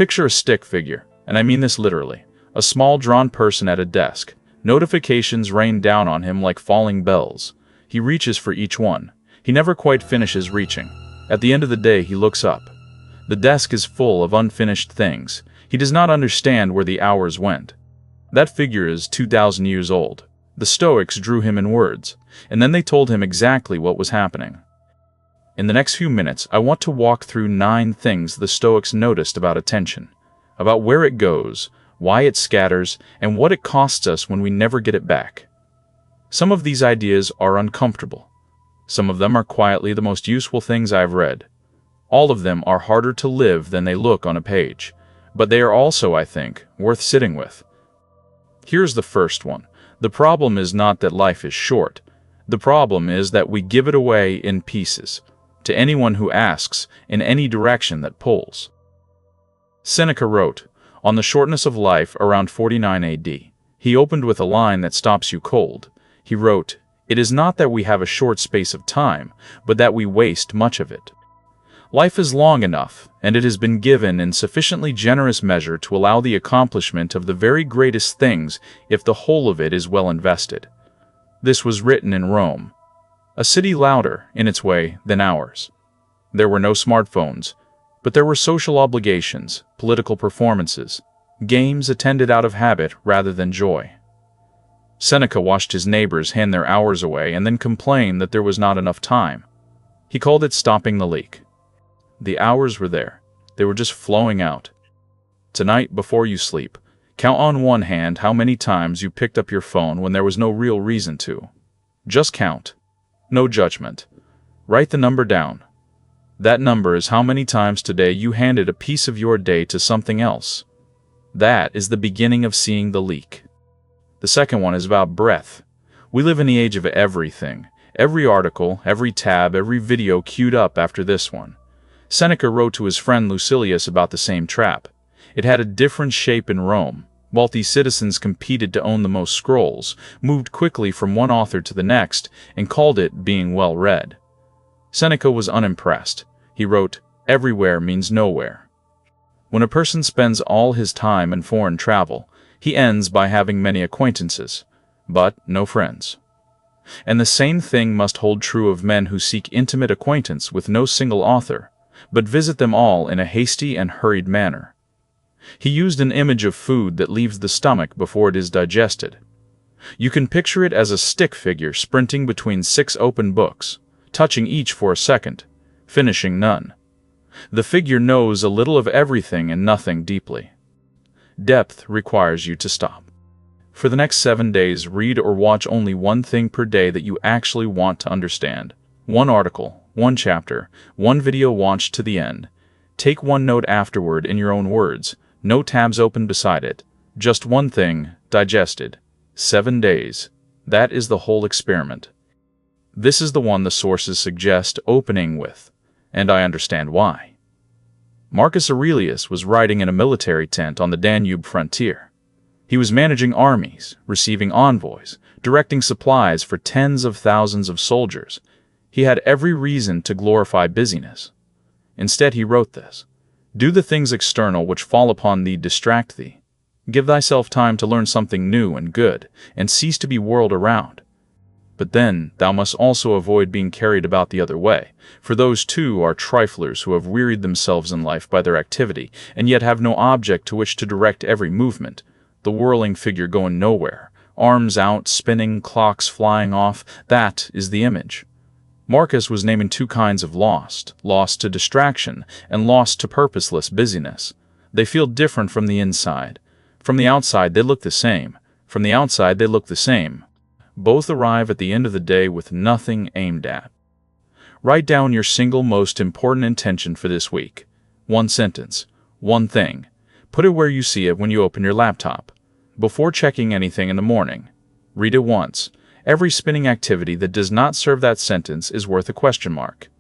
Picture a stick figure, and I mean this literally. A small drawn person at a desk. Notifications rain down on him like falling bells. He reaches for each one. He never quite finishes reaching. At the end of the day, he looks up. The desk is full of unfinished things. He does not understand where the hours went. That figure is 2,000 years old. The Stoics drew him in words, and then they told him exactly what was happening. In the next few minutes, I want to walk through 9 things the Stoics noticed about attention, about where it goes, why it scatters, and what it costs us when we never get it back. Some of these ideas are uncomfortable. Some of them are quietly the most useful things I've read. All of them are harder to live than they look on a page, but they are also, I think, worth sitting with. Here's the first one. The problem is not that life is short. The problem is that we give it away in pieces, to anyone who asks, in any direction that pulls. Seneca wrote, on the shortness of life around 49 AD. He opened with a line that stops you cold. He wrote, "It is not that we have a short space of time, but that we waste much of it." Life is long enough, and it has been given in sufficiently generous measure to allow the accomplishment of the very greatest things if the whole of it is well invested. This was written in Rome, a city louder, in its way, than ours. There were no smartphones, but there were social obligations, political performances, games attended out of habit rather than joy. Seneca watched his neighbors hand their hours away and then complain that there was not enough time. He called it stopping the leak. The hours were there. They were just flowing out. Tonight, before you sleep, count on one hand how many times you picked up your phone when there was no real reason to. Just count. No judgment. Write the number down. That number is how many times today you handed a piece of your day to something else. That is the beginning of seeing the leak. The second one is about breadth. We live in the age of everything. Every article, every tab, every video queued up after this one. Seneca wrote to his friend Lucilius about the same trap. It had a different shape in Rome. Wealthy citizens competed to own the most scrolls, moved quickly from one author to the next, and called it being well read. Seneca was unimpressed. He wrote, "Everywhere means nowhere." When a person spends all his time in foreign travel, he ends by having many acquaintances, but no friends. And the same thing must hold true of men who seek intimate acquaintance with no single author, but visit them all in a hasty and hurried manner. He used an image of food that leaves the stomach before it is digested. You can picture it as a stick figure sprinting between 6 open books, touching each for a second, finishing none. The figure knows a little of everything and nothing deeply. Depth requires you to stop. For the next 7 days, read or watch only one thing per day that you actually want to understand. One article, one chapter, one video watched to the end. Take one note afterward in your own words, no tabs open beside it. Just one thing, digested. 7 days. That is the whole experiment. This is the one the sources suggest opening with, and I understand why. Marcus Aurelius was riding in a military tent on the Danube frontier. He was managing armies, receiving envoys, directing supplies for tens of thousands of soldiers. He had every reason to glorify busyness. Instead he wrote this, "Do the things external which fall upon thee distract thee. Give thyself time to learn something new and good, and cease to be whirled around. But then thou must also avoid being carried about the other way, for those too are triflers who have wearied themselves in life by their activity, and yet have no object to which to direct every movement, the whirling figure going nowhere, arms out, spinning, clocks flying off. That is the image." Marcus was naming 2 kinds of lost to distraction and lost to purposeless busyness. They feel different from the inside. From the outside they look the same. From the outside they look the same. Both arrive at the end of the day with nothing aimed at. Write down your single most important intention for this week. One sentence. One thing. Put it where you see it when you open your laptop. Before checking anything in the morning. Read it once. Every spinning activity that does not serve that sentence is worth a question mark.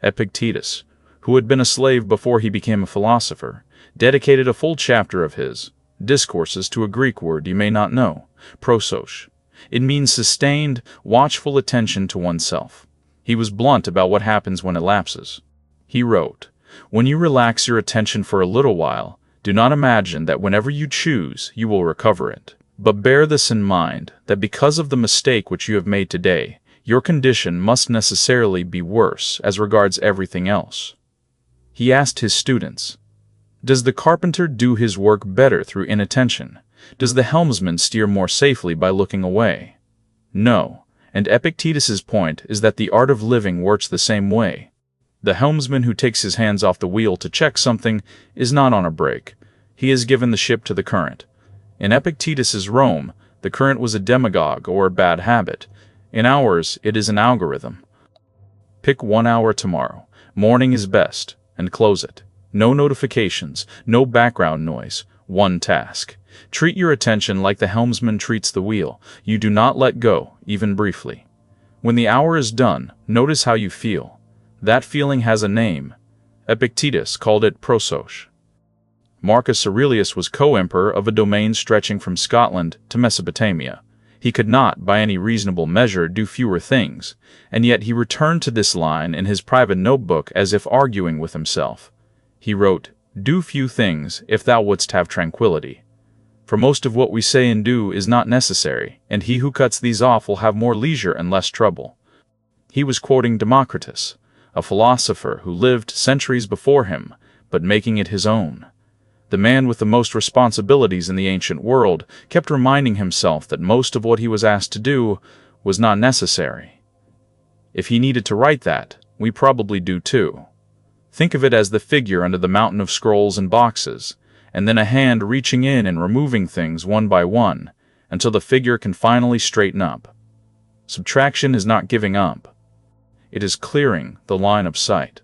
Epictetus, who had been a slave before he became a philosopher, dedicated a full chapter of his Discourses to a Greek word you may not know, prosos. It means sustained, watchful attention to oneself. He was blunt about what happens when it lapses. He wrote, When you relax your attention for a little while, do not imagine that whenever you choose, you will recover it. But bear this in mind, that because of the mistake which you have made today, your condition must necessarily be worse as regards everything else. He asked his students, "Does the carpenter do his work better through inattention? Does the helmsman steer more safely by looking away? No, and Epictetus's point is that the art of living works the same way. The helmsman who takes his hands off the wheel to check something is not on a break. He has given the ship to the current. In Epictetus's Rome, the current was a demagogue or a bad habit. In ours, it is an algorithm. Pick 1 hour tomorrow. Morning is best, and close it. No notifications, no background noise, one task. Treat your attention like the helmsman treats the wheel. You do not let go, even briefly. When the hour is done, notice how you feel. That feeling has a name. Epictetus called it prosos. Marcus Aurelius was co-emperor of a domain stretching from Scotland to Mesopotamia. He could not, by any reasonable measure, do fewer things, and yet he returned to this line in his private notebook as if arguing with himself. He wrote, "Do few things, if thou wouldst have tranquility. For most of what we say and do is not necessary, and he who cuts these off will have more leisure and less trouble." He was quoting Democritus, a philosopher who lived centuries before him, but making it his own. The man with the most responsibilities in the ancient world kept reminding himself that most of what he was asked to do was not necessary. If he needed to write that, we probably do too. Think of it as the figure under the mountain of scrolls and boxes, and then a hand reaching in and removing things one by one, until the figure can finally straighten up. Subtraction is not giving up. It is clearing the line of sight.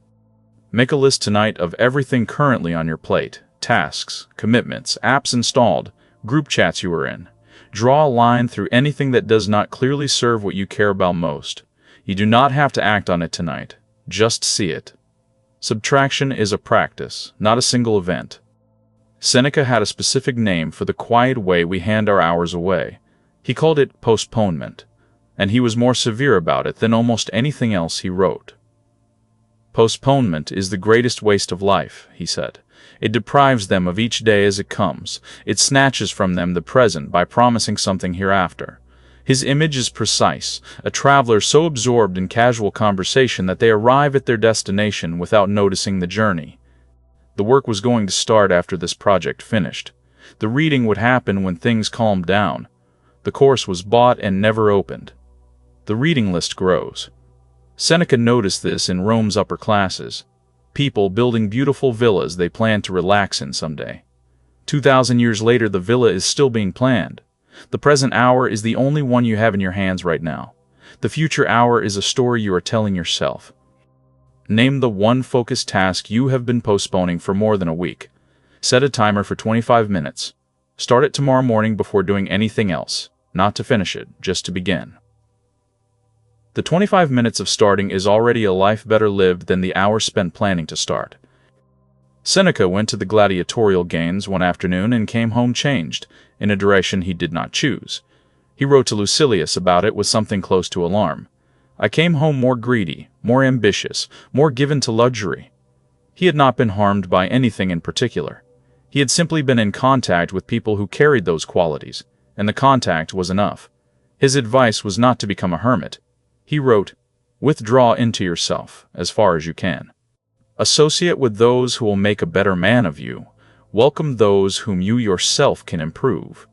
Make a list tonight of everything currently on your plate. Tasks, commitments, apps installed, group chats you are in. Draw a line through anything that does not clearly serve what you care about most. You do not have to act on it tonight. Just see it. Subtraction is a practice, not a single event. Seneca had a specific name for the quiet way we hand our hours away. He called it postponement, and he was more severe about it than almost anything else he wrote. Postponement is the greatest waste of life, he said. It deprives them of each day as it comes. It snatches from them the present by promising something hereafter. His image is precise, a traveler so absorbed in casual conversation that they arrive at their destination without noticing the journey. The work was going to start after this project finished. The reading would happen when things calmed down. The course was bought and never opened. The reading list grows. Seneca noticed this in Rome's upper classes. People building beautiful villas they plan to relax in someday. 2,000 years later, the villa is still being planned. The present hour is the only one you have in your hands right now. The future hour is a story you are telling yourself. Name the one focused task you have been postponing for more than a week. Set a timer for 25 minutes. Start it tomorrow morning before doing anything else. Not to finish it, just to begin. The 25 minutes of starting is already a life better lived than the hour spent planning to start. Seneca went to the gladiatorial games one afternoon and came home changed, in a direction he did not choose. He wrote to Lucilius about it with something close to alarm. "I came home more greedy, more ambitious, more given to luxury." He had not been harmed by anything in particular. He had simply been in contact with people who carried those qualities, and the contact was enough. His advice was not to become a hermit. He wrote, "Withdraw into yourself, as far as you can. Associate with those who will make a better man of you. Welcome those whom you yourself can improve.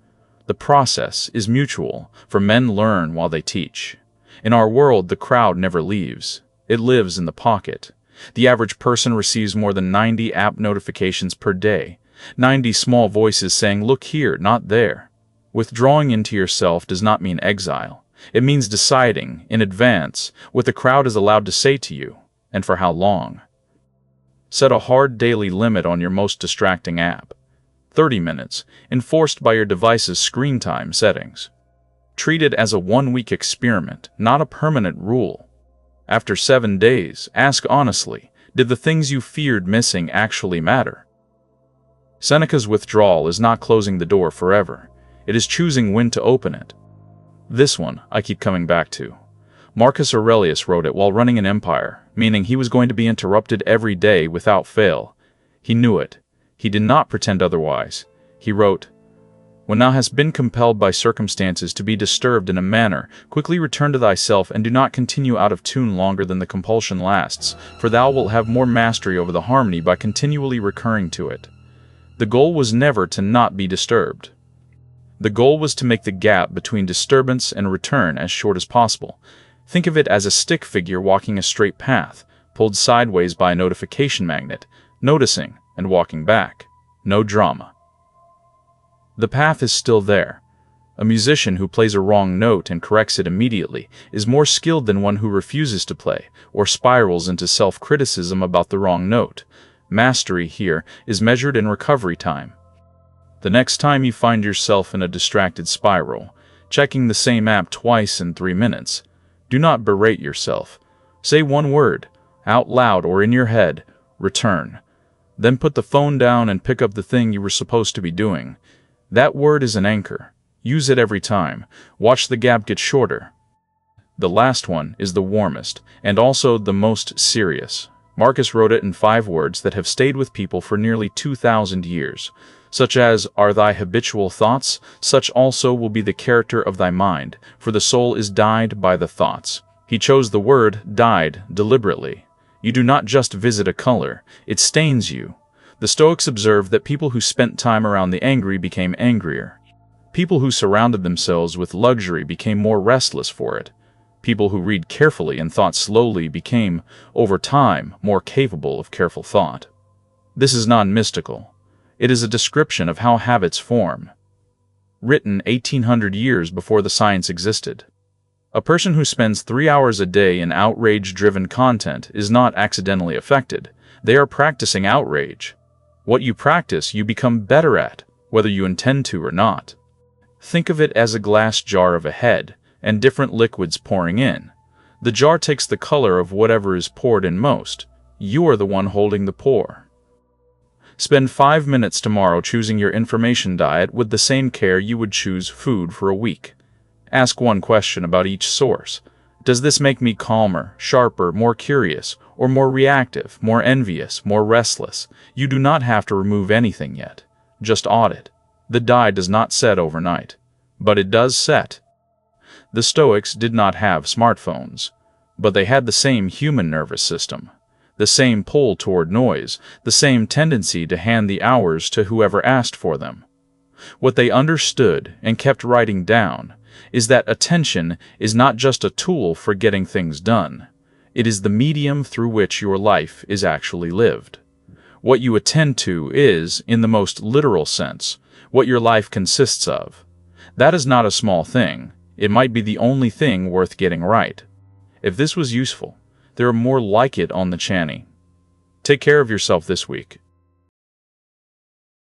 The process is mutual, for men learn while they teach. In our world, the crowd never leaves. It lives in the pocket. The average person receives more than 90 app notifications per day, 90 small voices saying, 'Look here, not there.' Withdrawing into yourself does not mean exile. It means deciding, in advance, what the crowd is allowed to say to you, and for how long. Set a hard daily limit on your most distracting app. 30 minutes, enforced by your device's screen time settings. Treat it as a one-week experiment, not a permanent rule. After 7 days, ask honestly, did the things you feared missing actually matter? Seneca's withdrawal is not closing the door forever. It is choosing when to open it. This one I keep coming back to. Marcus Aurelius wrote it while running an empire, meaning he was going to be interrupted every day without fail. He knew it. He did not pretend otherwise. He wrote, "When thou hast been compelled by circumstances to be disturbed in a manner, quickly return to thyself, and do not continue out of tune longer than the compulsion lasts, for thou wilt have more mastery over the harmony by continually recurring to it." The goal was never to not be disturbed. The goal was to make the gap between disturbance and return as short as possible. Think of it as a stick figure walking a straight path, pulled sideways by a notification magnet, noticing and walking back. No drama. The path is still there. A musician who plays a wrong note and corrects it immediately is more skilled than one who refuses to play or spirals into self-criticism about the wrong note. Mastery here is measured in recovery time. The next time you find yourself in a distracted spiral, checking the same app twice in 3 minutes, do not berate yourself. Say one word, out loud or in your head, return. Then put the phone down and pick up the thing you were supposed to be doing. That word is an anchor. Use it every time. Watch the gap get shorter. The last one is the warmest, and also the most serious. Marcus wrote it in 5 words that have stayed with people for nearly 2,000 years, such as, "Are thy habitual thoughts? Such also will be the character of thy mind, for the soul is dyed by the thoughts." He chose the word dyed deliberately. You do not just visit a color, it stains you. The Stoics observed that people who spent time around the angry became angrier. People who surrounded themselves with luxury became more restless for it. People who read carefully and thought slowly became, over time, more capable of careful thought. This is not mystical. It is a description of how habits form. Written 1800 years before the science existed. A person who spends 3 hours a day in outrage-driven content is not accidentally affected. They are practicing outrage. What you practice, you become better at, whether you intend to or not. Think of it as a glass jar of a head, and different liquids pouring in. The jar takes the color of whatever is poured in most. You are the one holding the pour. Spend 5 minutes tomorrow choosing your information diet with the same care you would choose food for a week. Ask one question about each source. Does this make me calmer, sharper, more curious, or more reactive, more envious, more restless? You do not have to remove anything yet. Just audit. The die does not set overnight, but it does set. The Stoics did not have smartphones, but they had the same human nervous system, the same pull toward noise, the same tendency to hand the hours to whoever asked for them. What they understood and kept writing down is that attention is not just a tool for getting things done. It is the medium through which your life is actually lived. What you attend to is, in the most literal sense, what your life consists of. That is not a small thing. It might be the only thing worth getting right. If this was useful, there are more like it on the channel. Take care of yourself this week.